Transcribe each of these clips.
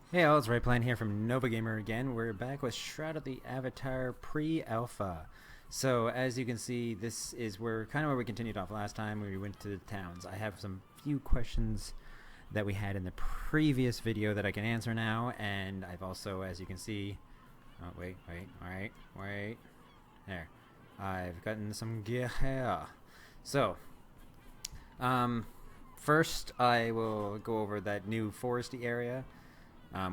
Hey all, it's Rightplan here from NovaGamer again. We're back with Shroud of the Avatar pre-alpha. So as you can see, this is where we continued off last time when we went to the towns. I have some few questions that we had in the previous video that I can answer now, and I've also, as you can see, wait, there. I've gotten some gear here. So, first I will go over that new foresty area.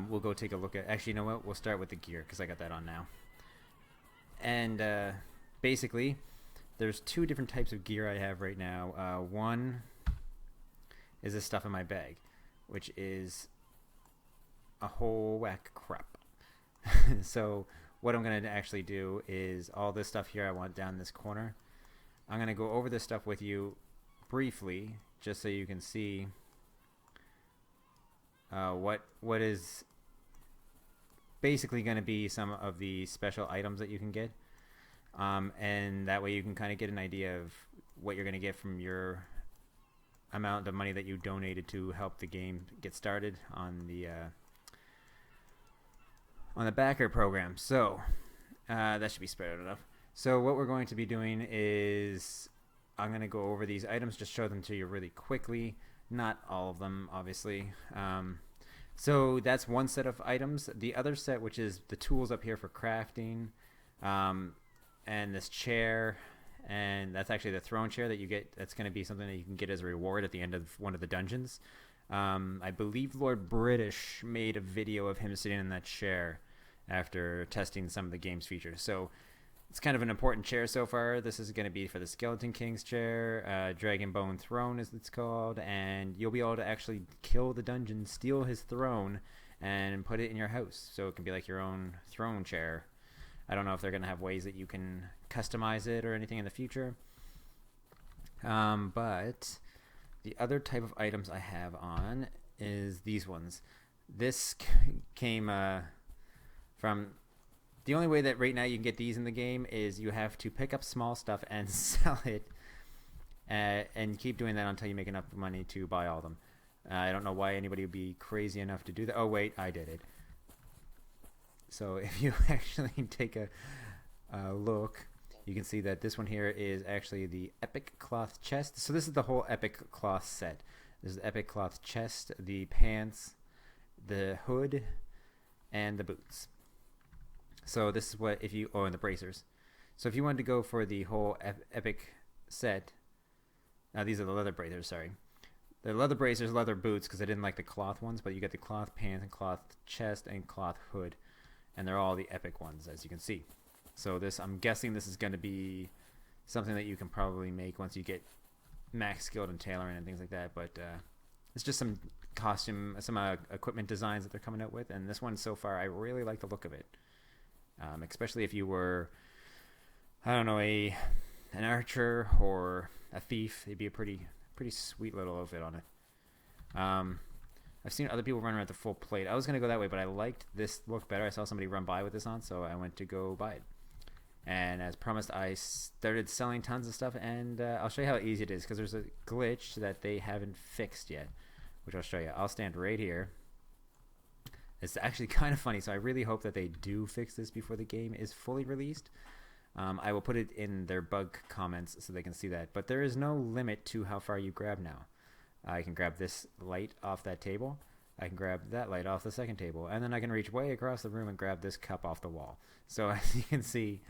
We'll go take a look at. Actually, you know what? We'll start with the gear because I got that on now. And basically, there's two different types of gear I have right now. One is this stuff in my bag, which is a whole whack crap. So what I'm going to actually do is all this stuff here I want down this corner. I'm going to go over this stuff with you briefly, just so you can see what is basically going to be some of the special items that you can get, and that way you can kind of get an idea of what you're going to get from your amount of money that you donated to help the game get started on the backer program. So that should be spread out enough. So what we're going to be doing is I'm going to go over these items, just show them to you really quickly. Not all of them, obviously. So that's one set of items. The other set, which is the tools up here for crafting, and this chair, and that's actually the throne chair that you get. That's going to be something that you can get as a reward at the end of one of the dungeons. I believe Lord British made a video of him sitting in that chair after testing some of the game's features. So it's kind of an important chair so far. This is going to be for the Skeleton King's chair, Dragon Bone Throne as it's called, and you'll be able to actually kill the dungeon, steal his throne, and put it in your house. So it can be like your own throne chair. I don't know if they're going to have ways that you can customize it or anything in the future. But the other type of items I have on is these ones. This came from... The only way that right now you can get these in the game is you have to pick up small stuff and sell it, and keep doing that until you make enough money to buy all of them. I don't know why anybody would be crazy enough to do that. Oh wait, I did it. So if you actually take a look, you can see that this one here is actually the Epic Cloth Chest. So this is the whole Epic Cloth set. This is the Epic Cloth Chest, the pants, the hood, and the boots. So this is what and the bracers. So if you wanted to go for the whole epic set, these are the leather bracers, sorry. The leather bracers, leather boots, because I didn't like the cloth ones, but you get the cloth pants and cloth chest and cloth hood, and they're all the epic ones, as you can see. So this, I'm guessing this is going to be something that you can probably make once you get max skilled in tailoring and things like that, but it's just some equipment designs that they're coming out with, and this one so far, I really like the look of it. Especially if you were, I don't know, an archer or a thief, it'd be a pretty sweet little outfit on it. I've seen other people run around the full plate. I was gonna go that way, but I liked this look better. I saw somebody run by with this on, so I went to go buy it. And as promised, I started selling tons of stuff, and I'll show you how easy it is, because there's a glitch that they haven't fixed yet, which I'll show you. I'll stand right here. It's actually kind of funny, so I really hope that they do fix this before the game is fully released. I will put it in their bug comments so they can see that. But there is no limit to how far you grab now. I can grab this light off that table. I can grab that light off the second table. And then I can reach way across the room and grab this cup off the wall. So as you can see,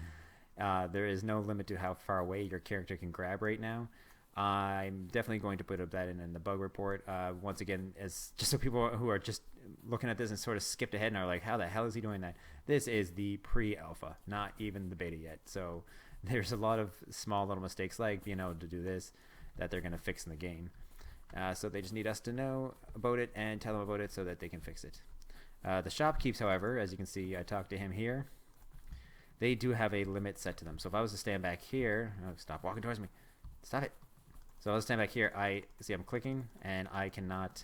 there is no limit to how far away your character can grab right now. I'm definitely going to put that in the bug report. Once again, as just so people who are just looking at this and sort of skipped ahead and are like, how the hell is he doing that? This is the pre-alpha, not even the beta yet. So there's a lot of small little mistakes like being able to do this that they're going to fix in the game. So they just need us to know about it and tell them about it so that they can fix it. The shopkeepers, however, as you can see, I talked to him here. They do have a limit set to them. So if I was to stand back here, stop walking towards me. Stop it. So I'll stand back here. I see I'm clicking, and I cannot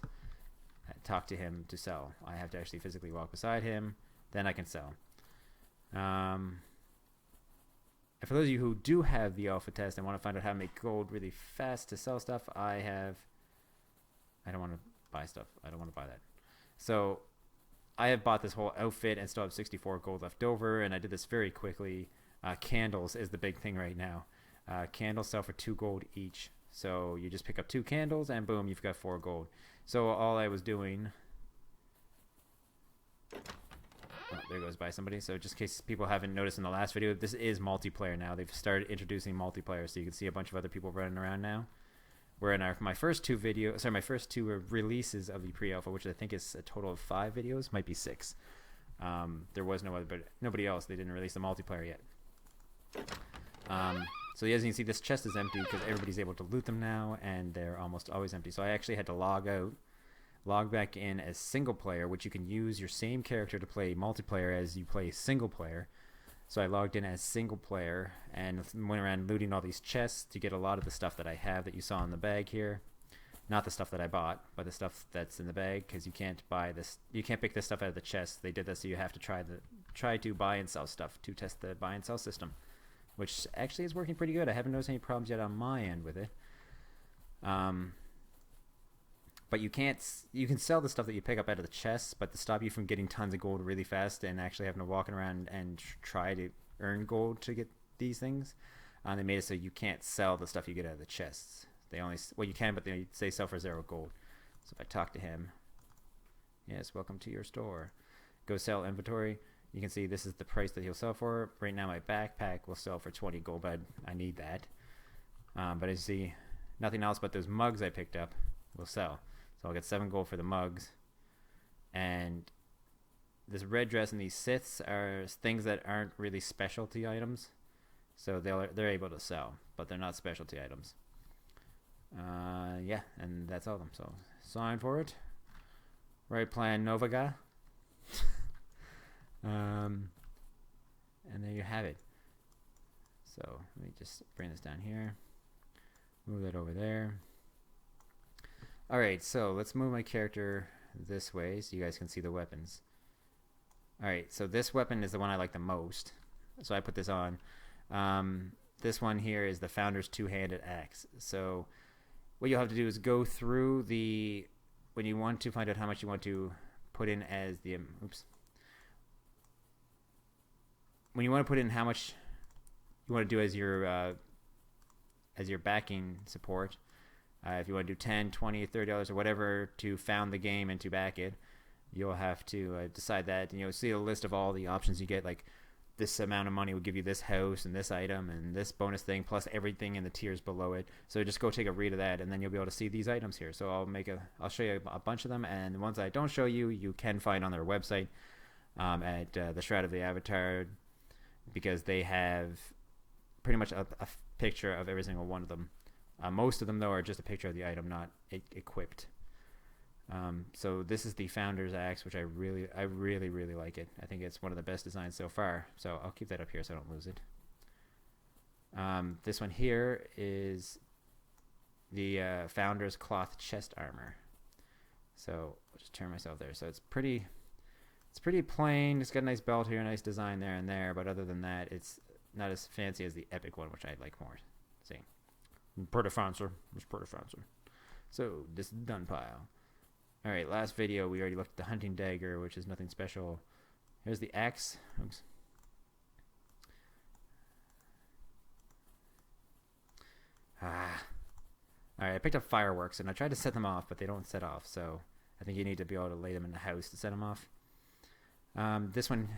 talk to him to sell. I have to actually physically walk beside him. Then I can sell. And for those of you who do have the alpha test and want to find out how to make gold really fast to sell stuff, I don't want to buy stuff. I don't want to buy that. So I have bought this whole outfit and still have 64 gold left over, and I did this very quickly. Candles is the big thing right now. Candles sell for 2 gold each. So you just pick up 2 candles and boom, you've got 4 gold. So all I was doing... Oh, there goes by somebody. So just in case people haven't noticed in the last video, this is multiplayer now. They've started introducing multiplayer, so you can see a bunch of other people running around now. We're in my first 2 releases of the pre-alpha, which I think is a total of 5 videos, might be 6. There was no other, but nobody else. They didn't release the multiplayer yet. So as you can see, this chest is empty because everybody's able to loot them now, and they're almost always empty. So I actually had to log out, log back in as single player, which you can use your same character to play multiplayer as you play single player. So I logged in as single player and went around looting all these chests to get a lot of the stuff that I have that you saw in the bag here. Not the stuff that I bought, but the stuff that's in the bag, because you can't buy this. You can't pick this stuff out of the chest. They did this, so you have to try to buy and sell stuff to test the buy and sell system, which actually is working pretty good. I haven't noticed any problems yet on my end with it. But you can sell the stuff that you pick up out of the chests, but to stop you from getting tons of gold really fast and actually having to walk around and try to earn gold to get these things, they made it so you can't sell the stuff you get out of the chests. They only, well, you can, but they say sell for 0 gold. So if I talk to him, yes, welcome to your store. Go sell inventory. You can see this is the price that he'll sell for. Right now my backpack will sell for 20 gold, but I need that. But as you see, nothing else but those mugs I picked up will sell. So I'll get 7 gold for the mugs. And this red dress and these siths are things that aren't really specialty items. So they're able to sell, but they're not specialty items. Yeah, and that's all of them. So sign for it. Rightplan NovaGamerCrew. And there you have it. So let me just bring this down here. Move that over there. Alright, so let's move my character this way so you guys can see the weapons. Alright, so this weapon is the one I like the most. So I put this on. This one here is the Founder's two-handed axe. So what you'll have to do is go through the... When you want to find out how much you want to put in as the... When you want to put in how much you want to do as your backing support, if you want to do $10, $20, $30 or whatever to found the game and to back it, you'll have to decide that. And you'll see a list of all the options you get, like this amount of money will give you this house and this item and this bonus thing plus everything in the tiers below it. So just go take a read of that, and then you'll be able to see these items here. So I'll show you a bunch of them, and the ones I don't show you, you can find on their website at the Shroud of the Avatar, because they have pretty much a picture of every single one of them. Most of them, though, are just a picture of the item, not equipped. So this is the Founder's Axe, which I really like it. I think it's one of the best designs so far. So I'll keep that up here so I don't lose it. This one here is the Founder's Cloth Chest Armor. So I'll just turn myself there. So it's pretty plain. It's got a nice belt here, a nice design there and there, but other than that, it's not as fancy as the epic one, which I like more. See, pretty fancy. It's pretty fancy. So this is done pile. All right, last video we already looked at the hunting dagger, which is nothing special. Here's the axe. Oops. All right, I picked up fireworks and I tried to set them off, but they don't set off. So I think you need to be able to lay them in the house to set them off. This one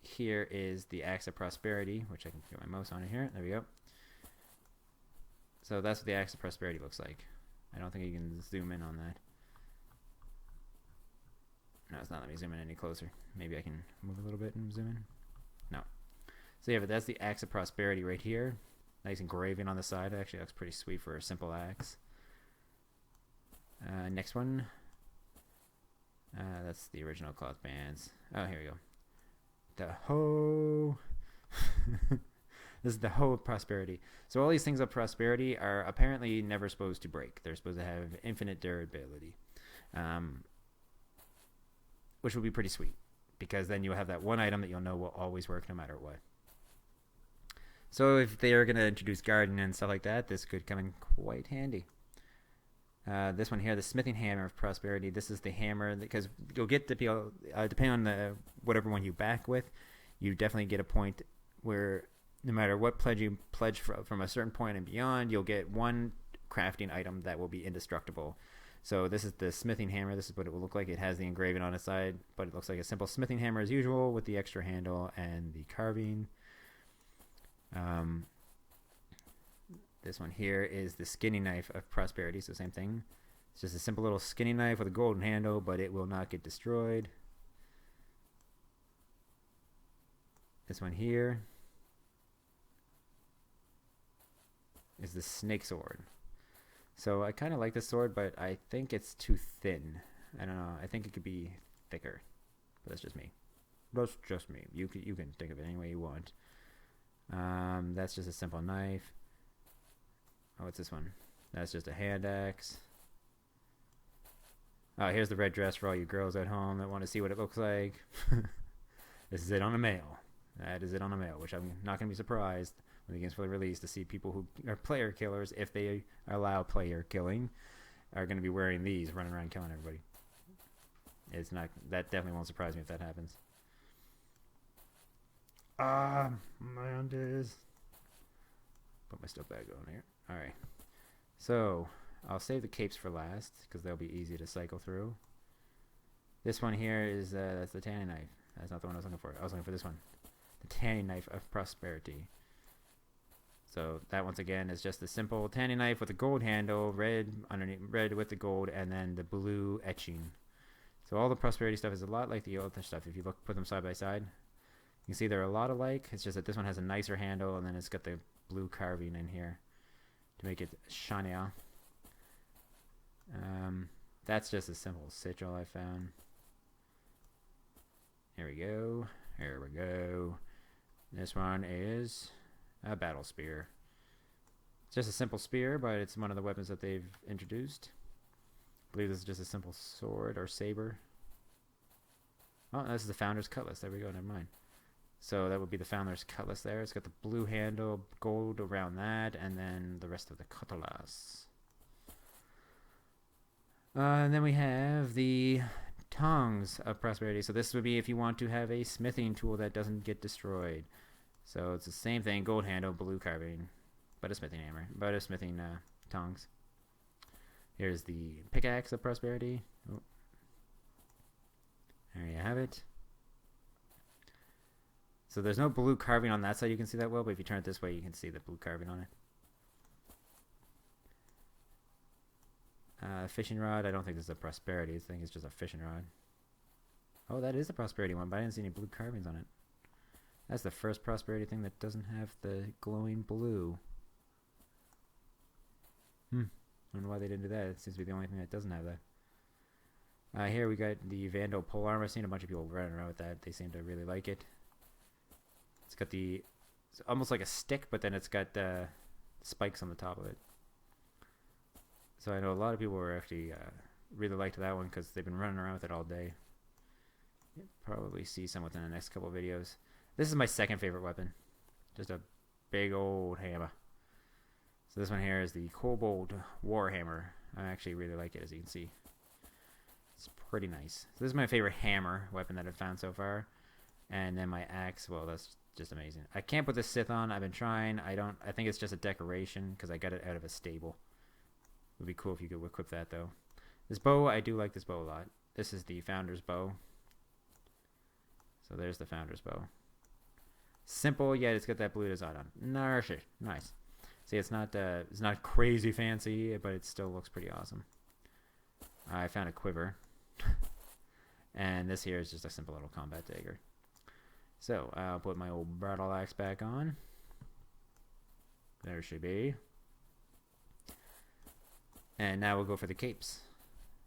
here is the Axe of Prosperity, which I can get my mouse on it here. There we go. So that's what the Axe of Prosperity looks like. I don't think you can zoom in on that. No, it's not letting me zoom in any closer. Maybe I can move a little bit and zoom in. No. So yeah, but that's the Axe of Prosperity right here. Nice engraving on the side. It actually looks pretty sweet for a simple axe. Next one. That's the original cloth bands. Oh, here we go. The hoe. This is the hoe of prosperity. So all these things of prosperity are apparently never supposed to break. They're supposed to have infinite durability, which would be pretty sweet, because then you'll have that one item that you'll know will always work no matter what. So if they are going to introduce garden and stuff like that, this could come in quite handy. This one here, the smithing hammer of prosperity. This is the hammer because you'll get the depending on the whatever one you back with, you definitely get a point where no matter what pledge you pledge from a certain point and beyond, you'll get one crafting item that will be indestructible. So this is the smithing hammer. This is what it will look like. It has the engraving on its side, but it looks like a simple smithing hammer as usual with the extra handle and the carving. This one here is the skinning knife of prosperity, so same thing. It's just a simple little skinning knife with a golden handle, but it will not get destroyed. This one here is the snake sword. So I kind of like this sword, but I think it's too thin. I don't know. I think it could be thicker, but that's just me. That's just me. You can think of it any way you want. That's just a simple knife. Oh, what's this one? That's just a hand axe. Oh, here's the red dress for all you girls at home that want to see what it looks like. This is it on a male. That is it on a male, which I'm not going to be surprised when the game's fully released to see people who are player killers, if they allow player killing, are going to be wearing these, running around killing everybody. It's not. That definitely won't surprise me if that happens. My undies. Put my stuff back on here. Alright. So, I'll save the capes for last, because they'll be easy to cycle through. This one here is, that's the tanning knife. That's not the one I was looking for. I was looking for this one. The tanning knife of prosperity. So, that once again is just a simple tanning knife with a gold handle, red underneath, red with the gold, and then the blue etching. So, all the prosperity stuff is a lot like the other stuff. If you put them side by side, you can see they're a lot alike. It's just that this one has a nicer handle, and then it's got the blue carving in here to make it shinier. That's just a simple sigil I found. Here we go. Here we go. This one is a battle spear. It's just a simple spear, but it's one of the weapons that they've introduced. I believe this is just a simple sword or saber. Oh, this is the Founder's Cutlass. There we go. Never mind. So that would be the Founder's Cutlass there. It's got the blue handle, gold around that, and then the rest of the cutlass. And then we have the Tongs of Prosperity. So this would be if you want to have a smithing tool that doesn't get destroyed. So it's the same thing, gold handle, blue carving, but a smithing hammer, but a smithing tongs. Here's the Pickaxe of Prosperity. Oh. There you have it. So there's no blue carving on that side, you can see that well, but if you turn it this way, you can see the blue carving on it. Fishing rod, I don't think this is a prosperity, I think it's just a fishing rod. Oh, that is a prosperity one, but I didn't see any blue carvings on it. That's the first prosperity thing that doesn't have the glowing blue. I don't know why they didn't do that. It seems to be the only thing that doesn't have that. Here we got the Vandal polearm. I've seen a bunch of people running around with that. They seem to really like it. It's got it's almost like a stick, but then it's got spikes on the top of it. So I know a lot of people were actually really liked that one because they've been running around with it all day. You'll probably see some within the next couple of videos. This is my second favorite weapon. Just a big old hammer. So this one here is the Kobold Warhammer. I actually really like it, as you can see. It's pretty nice. So this is my favorite hammer weapon that I've found so far. And then my axe, well, that's just amazing. I can't put the Sith on. I've been trying. I think it's just a decoration because I got it out of a stable. It would be cool if you could equip that, though. This bow, I do like this bow a lot. This is the Founder's Bow. So there's the Founder's Bow. Simple, yet it's got that blue design on. Nice. See, it's not crazy fancy, but it still looks pretty awesome. I found a quiver. And this here is just a simple little combat dagger. So, I'll put my old battle axe back on. There she be. And now we'll go for the capes.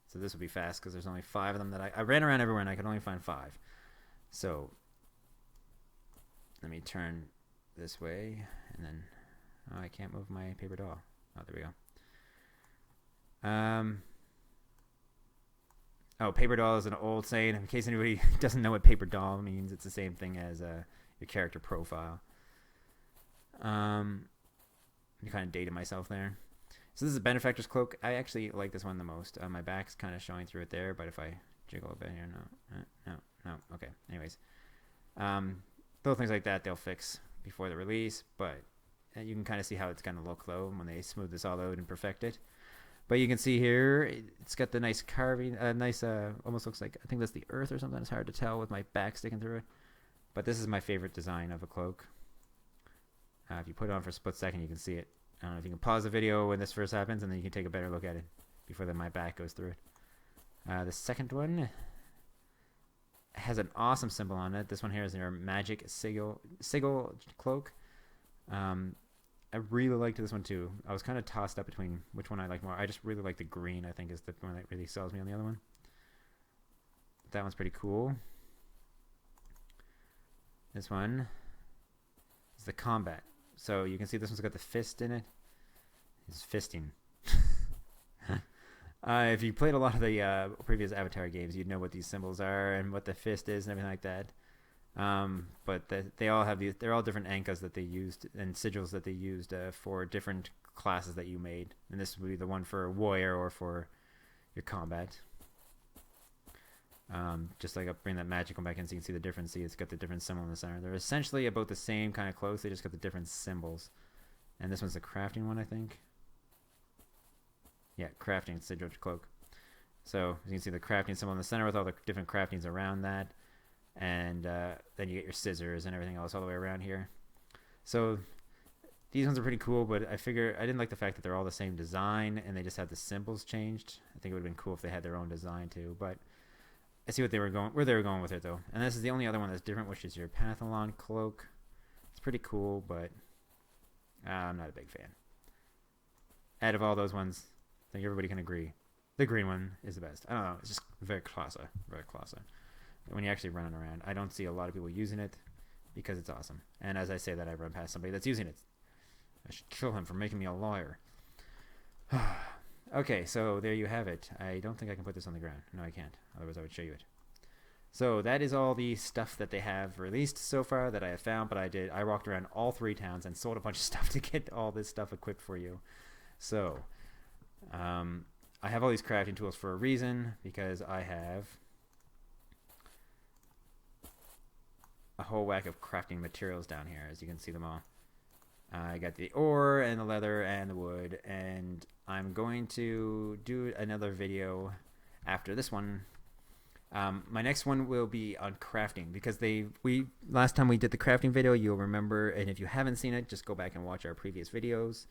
So this will be fast because there's only 5 of them that I ran around everywhere and I could only find 5. So, let me turn this way and then, oh, I can't move my paper doll. Oh, there we go. Oh, paper doll is an old saying. In case anybody doesn't know what paper doll means, it's the same thing as your character profile. I kind of dated myself there. So this is a benefactor's cloak. I actually like this one the most. My back's kind of showing through it there, but if I jiggle a bit here, no. Okay. Anyways, little things like that they'll fix before the release, but you can kind of see how it's going to look though when they smooth this all out and perfect it. But you can see here, it's got the nice carving, almost looks like, I think that's the earth or something. It's hard to tell with my back sticking through it. But this is my favorite design of a cloak. If you put it on for a split second, you can see it. I don't know if you can pause the video when this first happens, and then you can take a better look at it before my back goes through it. The second one has an awesome symbol on it. This one here is their magic sigil cloak. I really liked this one too. I was kind of tossed up between which one I like more. I just really like the green, I think, is the one that really sells me on the other one. That one's pretty cool. This one is the combat. So you can see this one's got the fist in it. It's fisting. If you played a lot of the previous Avatar games, you'd know what these symbols are and what the fist is and everything like that. But they all have they're all different ankas that they used and sigils that they used for different classes that you made. And this would be the one for warrior or for your combat. Just like I'll bring that magic one back in so you can see the difference. See, it's got the different symbol in the center. They're essentially about the same kind of clothes. They just got the different symbols. And this one's the crafting one, I think. Yeah, crafting sigil cloak. So as you can see the crafting symbol in the center with all the different craftings around that. And then you get your scissors and everything else all the way around here. So these ones are pretty cool, but I didn't like the fact that they're all the same design and they just had the symbols changed. I think it would have been cool if they had their own design too, but I see where they were going with it though. And this is the only other one that's different, which is your Pathalon cloak. It's pretty cool, but I'm not a big fan. Out of all those ones, I think everybody can agree the green one is the best. I don't know, it's just very classy. When you're actually running around, I don't see a lot of people using it because it's awesome. And as I say that, I run past somebody that's using it. I should kill him for making me a liar. Okay, so there you have it. I don't think I can put this on the ground. No, I can't. Otherwise, I would show you it. So that is all the stuff that they have released so far that I have found. But I walked around all 3 towns and sold a bunch of stuff to get all this stuff equipped for you. So I have all these crafting tools for a reason, because I have a whole whack of crafting materials down here, as you can see them all. I got the ore and the leather and the wood, and I'm going to do another video after this one. My next one will be on crafting, because last time we did the crafting video, you'll remember, and if you haven't seen it, just go back and watch our previous videos.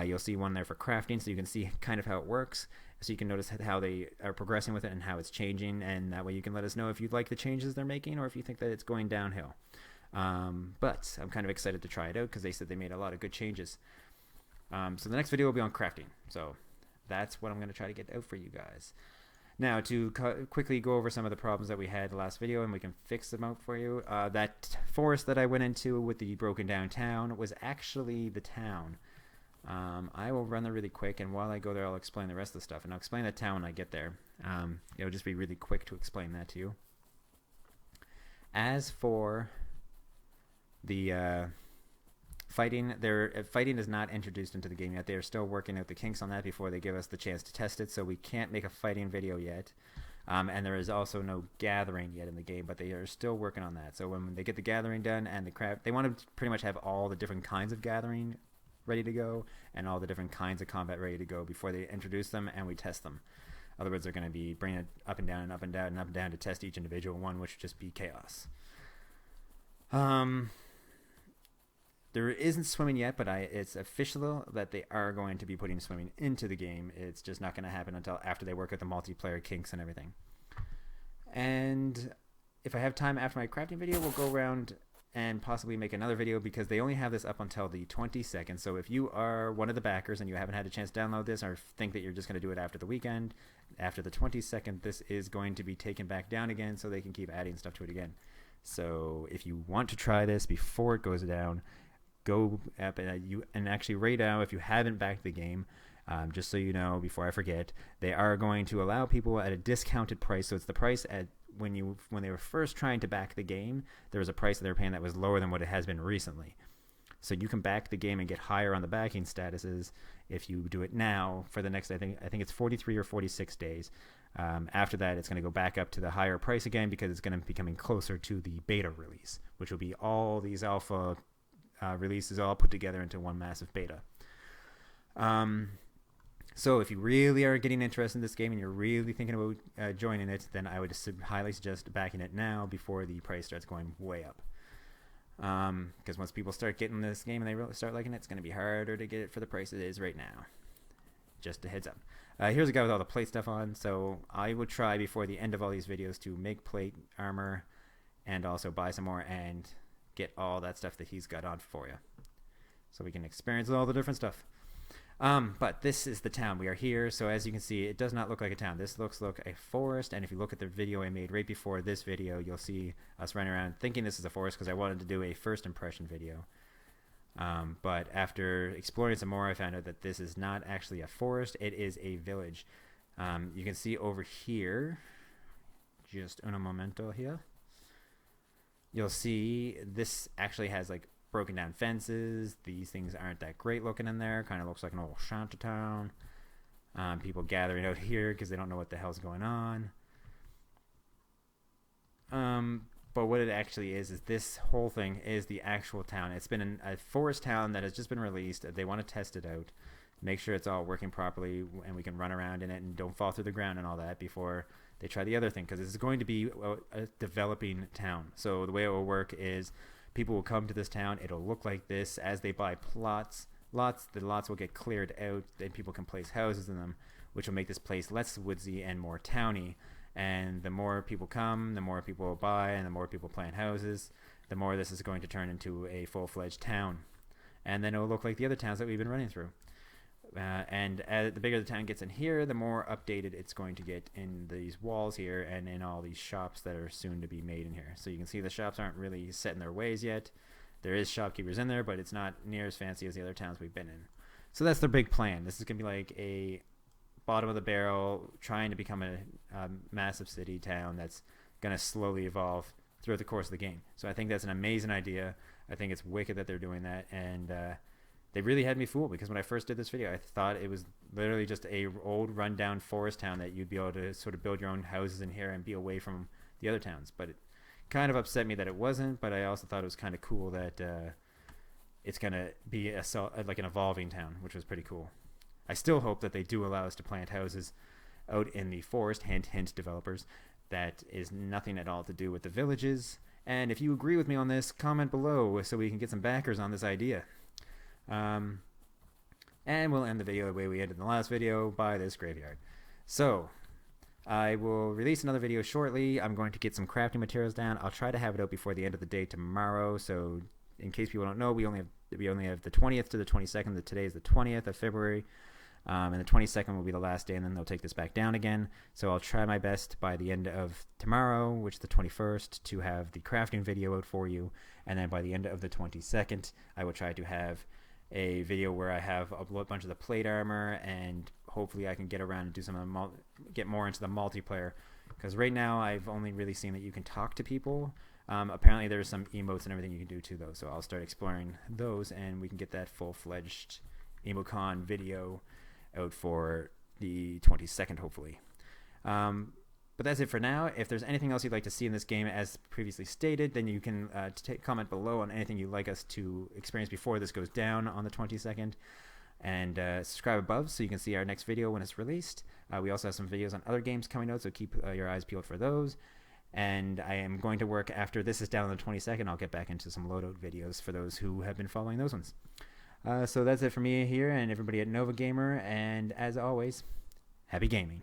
You'll see one there for crafting, so you can see kind of how it works, so you can notice how they are progressing with it and how it's changing, and that way you can let us know if you like the changes they're making or if you think that it's going downhill. But I'm kind of excited to try it out because they said they made a lot of good changes. So the next video will be on crafting, so that's what I'm going to try to get out for you guys. Now, to quickly go over some of the problems that we had the last video, and we can fix them out for you. That forest that I went into with the broken down town was actually the town. I will run there really quick, and while I go there, I'll explain the rest of the stuff, and I'll explain the town when I get there. It'll just be really quick to explain that to you. As for the fighting, fighting is not introduced into the game yet. They are still working out the kinks on that before they give us the chance to test it, so we can't make a fighting video yet. And there is also no gathering yet in the game, but they are still working on that. So when they get the gathering done and the craft, they want to pretty much have all the different kinds of gathering ready to go and all the different kinds of combat ready to go before they introduce them and we test them. Otherwise, they're going to be bringing it up and down and up and down and up and down to test each individual one, which would just be chaos. There isn't swimming yet, but it's official that they are going to be putting swimming into the game. It's just not going to happen until after they work out the multiplayer kinks and everything. And if I have time after my crafting video, we'll go around and possibly make another video, because they only have this up until the 22nd. So if you are one of the backers and you haven't had a chance to download this, or think that you're just going to do it after the weekend, after the 22nd, this is going to be taken back down again so they can keep adding stuff to it again. So if you want to try this before it goes down, go up and actually right now, if you haven't backed the game, just so you know, before I forget, they are going to allow people at a discounted price. So it's the price at when they were first trying to back the game, there was a price that they were paying that was lower than what it has been recently. So you can back the game and get higher on the backing statuses if you do it now for the next, I think it's 43 or 46 days. After that, it's going to go back up to the higher price again because it's going to be coming closer to the beta release, which will be all these alpha releases all put together into one massive beta. So if you really are getting interested in this game and you're really thinking about joining it, then I would highly suggest backing it now before the price starts going way up. Because once people start getting this game and they really start liking it, it's going to be harder to get it for the price it is right now. Just a heads up. Here's a guy with all the plate stuff on. So I would try before the end of all these videos to make plate armor and also buy some more and get all that stuff that he's got on for you, so we can experience all the different stuff. But this is the town. We are here. So as you can see, it does not look like a town. This looks like a forest. And if you look at the video I made right before this video, you'll see us running around thinking this is a forest because I wanted to do a first impression video. But after exploring some more, I found out that this is not actually a forest. It is a village. You can see over here, just un momento here, you'll see this actually has like broken down fences. These things aren't that great looking in there. Kind of looks like an old shantytown. People gathering out here because they don't know what the hell's going on. But what it actually is this whole thing is the actual town. It's been a forest town that has just been released. They want to test it out, make sure it's all working properly, and we can run around in it and don't fall through the ground and all that before they try the other thing, because this is going to be a developing town. So the way it will work is people will come to this town. It'll look like this. As they buy lots, the lots will get cleared out, and people can place houses in them, which will make this place less woodsy and more towny. And the more people come, the more people will buy, and the more people plant houses, the more this is going to turn into a full-fledged town. And then it will look like the other towns that we've been running through. And the bigger the town gets in here, the more updated it's going to get in these walls here and in all these shops that are soon to be made in here. So you can see the shops aren't really set in their ways yet. There is shopkeepers in there, but it's not near as fancy as the other towns we've been in. So that's their big plan. This is going to be like a bottom of the barrel, trying to become a massive city town that's going to slowly evolve throughout the course of the game. So I think that's an amazing idea. I think it's wicked that they're doing that, and they really had me fooled, because when I first did this video, I thought it was literally just a old rundown forest town that you'd be able to sort of build your own houses in here and be away from the other towns. But it kind of upset me that it wasn't, but I also thought it was kind of cool that it's going to be like an evolving town, which was pretty cool. I still hope that they do allow us to plant houses out in the forest, hint, hint, developers. That is nothing at all to do with the villages. And if you agree with me on this, comment below so we can get some backers on this idea. And we'll end the video the way we ended in the last video, by this graveyard. So I will release another video shortly. I'm going to get some crafting materials down. I'll try to have it out before the end of the day tomorrow. So in case people don't know, we only have the 20th to the 22nd. Today is the 20th of February. And the 22nd will be the last day, and then they'll take this back down again. So I'll try my best by the end of tomorrow, which is the 21st, to have the crafting video out for you. And then by the end of the 22nd, I will try to have a video where I have a bunch of the plate armor, and hopefully I can get around and do some of the get more into the multiplayer. Because right now I've only really seen that you can talk to people. Apparently there's some emotes and everything you can do too, though. So I'll start exploring those, and we can get that full-fledged EmoCon video out for the 22nd, hopefully. But that's it for now. If there's anything else you'd like to see in this game, as previously stated, then you can comment below on anything you'd like us to experience before this goes down on the 22nd. And subscribe above so you can see our next video when it's released. We also have some videos on other games coming out, so keep your eyes peeled for those. And I am going to work, after this is down on the 22nd, I'll get back into some loadout videos for those who have been following those ones. So that's it for me here and everybody at NovaGamer, and as always, happy gaming.